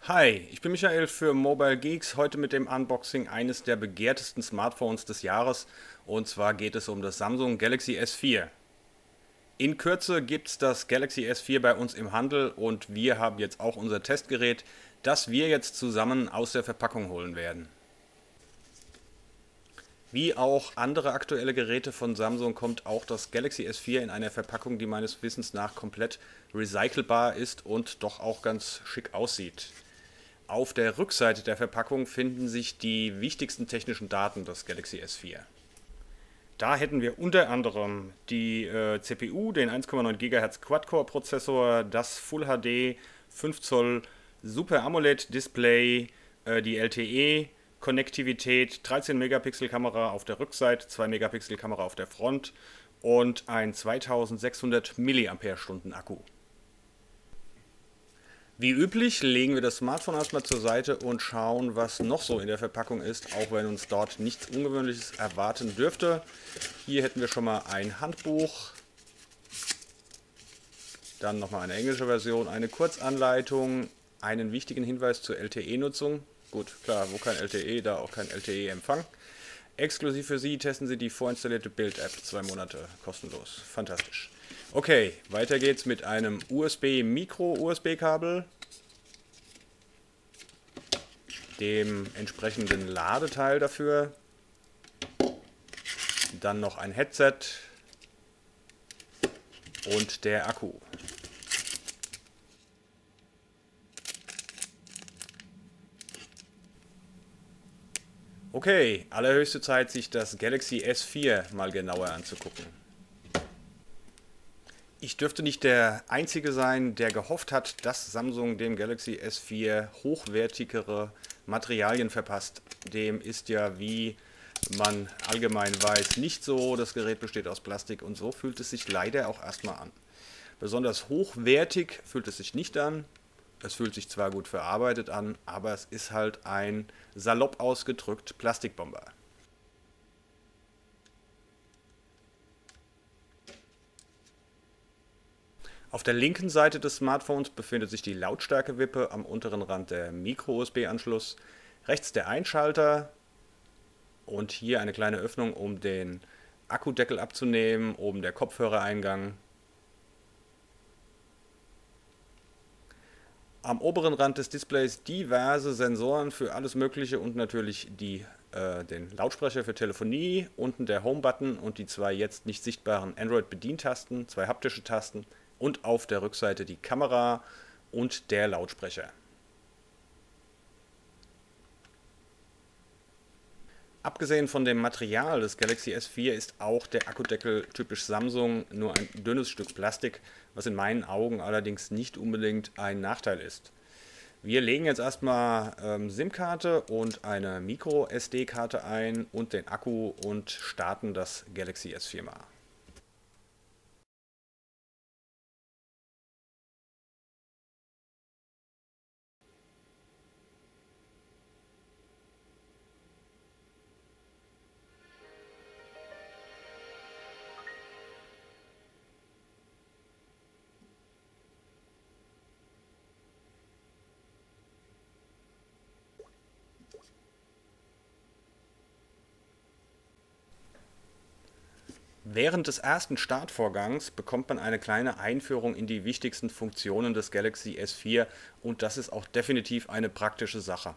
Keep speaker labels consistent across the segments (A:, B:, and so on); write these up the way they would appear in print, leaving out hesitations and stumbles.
A: Hi, ich bin Michael für Mobile Geeks, heute mit dem Unboxing eines der begehrtesten Smartphones des Jahres, und zwar geht es um das Samsung Galaxy S4. In Kürze gibt es das Galaxy S4 bei uns im Handel und wir haben jetzt auch unser Testgerät, das wir jetzt zusammen aus der Verpackung holen werden. Wie auch andere aktuelle Geräte von Samsung kommt auch das Galaxy S4 in einer Verpackung, die meines Wissens nach komplett recycelbar ist und doch auch ganz schick aussieht. Auf der Rückseite der Verpackung finden sich die wichtigsten technischen Daten des Galaxy S4. Da hätten wir unter anderem die CPU, den 1,9 GHz Quad-Core-Prozessor, das Full HD 5 Zoll Super AMOLED Display, die LTE, Konnektivität, 13 Megapixel Kamera auf der Rückseite, 2 Megapixel Kamera auf der Front und ein 2600 mAh Akku. Wie üblich legen wir das Smartphone erstmal zur Seite und schauen, was noch so in der Verpackung ist, auch wenn uns dort nichts Ungewöhnliches erwarten dürfte. Hier hätten wir schon mal ein Handbuch, dann nochmal eine englische Version, eine Kurzanleitung, einen wichtigen Hinweis zur LTE-Nutzung. Gut, klar, wo kein LTE, da auch kein LTE-Empfang. Exklusiv für Sie testen Sie die vorinstallierte Bild-App, 2 Monate kostenlos. Fantastisch. Okay, weiter geht's mit einem USB-Micro-USB-Kabel, dem entsprechenden Ladeteil dafür, dann noch ein Headset und der Akku. Okay, allerhöchste Zeit, sich das Galaxy S4 mal genauer anzugucken. Ich dürfte nicht der Einzige sein, der gehofft hat, dass Samsung dem Galaxy S4 hochwertigere Materialien verpasst. Dem ist ja, wie man allgemein weiß, nicht so. Das Gerät besteht aus Plastik und so fühlt es sich leider auch erstmal an. Besonders hochwertig fühlt es sich nicht an. Es fühlt sich zwar gut verarbeitet an, aber es ist halt ein salopp ausgedrückt Plastikbomber. Auf der linken Seite des Smartphones befindet sich die Lautstärkewippe, am unteren Rand der Micro-USB-Anschluss, rechts der Einschalter und hier eine kleine Öffnung, um den Akkudeckel abzunehmen, oben der Kopfhörereingang. Am oberen Rand des Displays diverse Sensoren für alles Mögliche und natürlich den Lautsprecher für Telefonie, unten der Home-Button und die zwei jetzt nicht sichtbaren Android-Bedientasten, zwei haptische Tasten und auf der Rückseite die Kamera und der Lautsprecher. Abgesehen von dem Material des Galaxy S4 ist auch der Akkudeckel typisch Samsung, nur ein dünnes Stück Plastik, was in meinen Augen allerdings nicht unbedingt ein Nachteil ist. Wir legen jetzt erstmal SIM-Karte und eine Micro-SD-Karte ein und den Akku und starten das Galaxy S4 mal. Während des ersten Startvorgangs bekommt man eine kleine Einführung in die wichtigsten Funktionen des Galaxy S4 und das ist auch definitiv eine praktische Sache.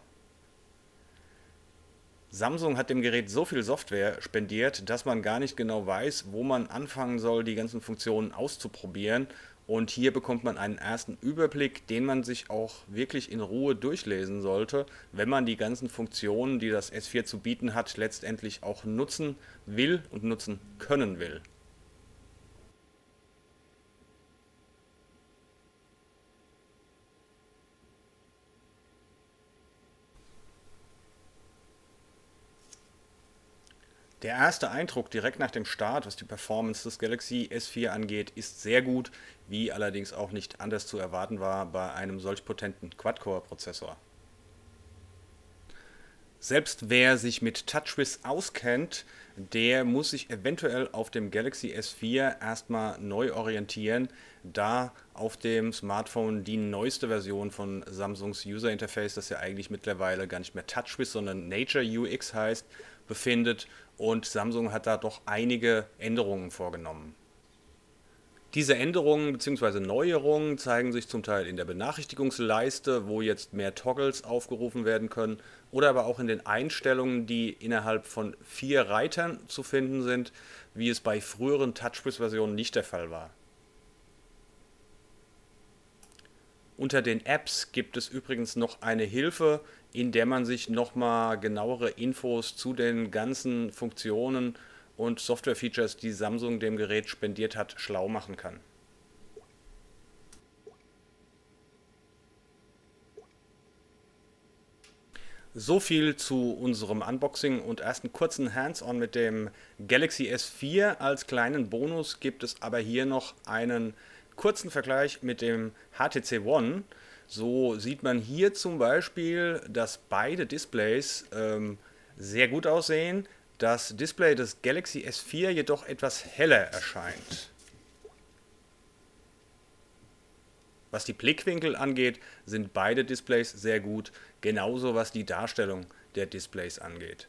A: Samsung hat dem Gerät so viel Software spendiert, dass man gar nicht genau weiß, wo man anfangen soll, die ganzen Funktionen auszuprobieren. Und hier bekommt man einen ersten Überblick, den man sich auch wirklich in Ruhe durchlesen sollte, wenn man die ganzen Funktionen, die das S4 zu bieten hat, letztendlich auch nutzen will und nutzen können will. Der erste Eindruck direkt nach dem Start, was die Performance des Galaxy S4 angeht, ist sehr gut, wie allerdings auch nicht anders zu erwarten war bei einem solch potenten Quad-Core-Prozessor. Selbst wer sich mit TouchWiz auskennt, der muss sich eventuell auf dem Galaxy S4 erstmal neu orientieren, da auf dem Smartphone die neueste Version von Samsungs User Interface, das ja eigentlich mittlerweile gar nicht mehr TouchWiz, sondern Nature UX heißt, befindet, und Samsung hat da doch einige Änderungen vorgenommen. Diese Änderungen bzw. Neuerungen zeigen sich zum Teil in der Benachrichtigungsleiste, wo jetzt mehr Toggles aufgerufen werden können, oder aber auch in den Einstellungen, die innerhalb von 4 Reitern zu finden sind, wie es bei früheren TouchWiz-Versionen nicht der Fall war. Unter den Apps gibt es übrigens noch eine Hilfe, in der man sich nochmal genauere Infos zu den ganzen Funktionen und Software-Features, die Samsung dem Gerät spendiert hat, schlau machen kann. So viel zu unserem Unboxing und ersten kurzen Hands-on mit dem Galaxy S4. Als kleinen Bonus gibt es aber hier noch einen kurzen Vergleich mit dem HTC One. So sieht man hier zum Beispiel, dass beide Displays sehr gut aussehen. Das Display des Galaxy S4 jedoch etwas heller erscheint. Was die Blickwinkel angeht, sind beide Displays sehr gut, genauso was die Darstellung der Displays angeht.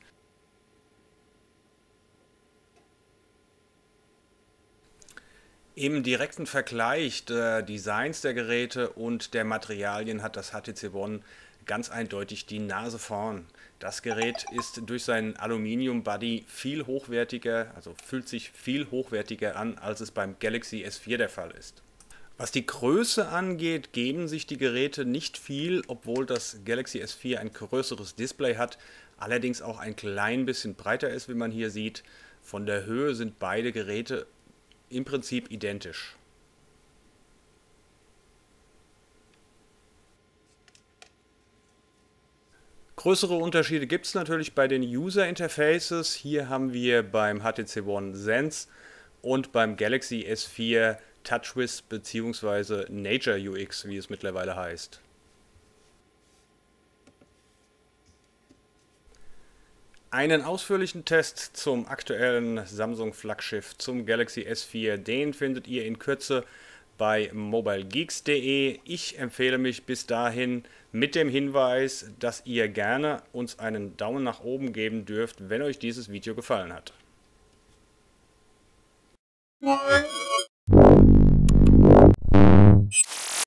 A: Im direkten Vergleich der Designs der Geräte und der Materialien hat das HTC One ganz eindeutig die Nase vorn. Das Gerät ist durch seinen Aluminium-Body viel hochwertiger, also fühlt sich viel hochwertiger an, als es beim Galaxy S4 der Fall ist. Was die Größe angeht, geben sich die Geräte nicht viel, obwohl das Galaxy S4 ein größeres Display hat, allerdings auch ein klein bisschen breiter ist, wie man hier sieht. Von der Höhe sind beide Geräte im Prinzip identisch. Größere Unterschiede gibt es natürlich bei den User Interfaces. Hier haben wir beim HTC One Sense und beim Galaxy S4 TouchWiz bzw. Nature UX, wie es mittlerweile heißt. Einen ausführlichen Test zum aktuellen Samsung-Flaggschiff, zum Galaxy S4, den findet ihr in Kürze bei mobilegeeks.de. Ich empfehle mich bis dahin mit dem Hinweis, dass ihr gerne uns einen Daumen nach oben geben dürft, wenn euch dieses Video gefallen hat.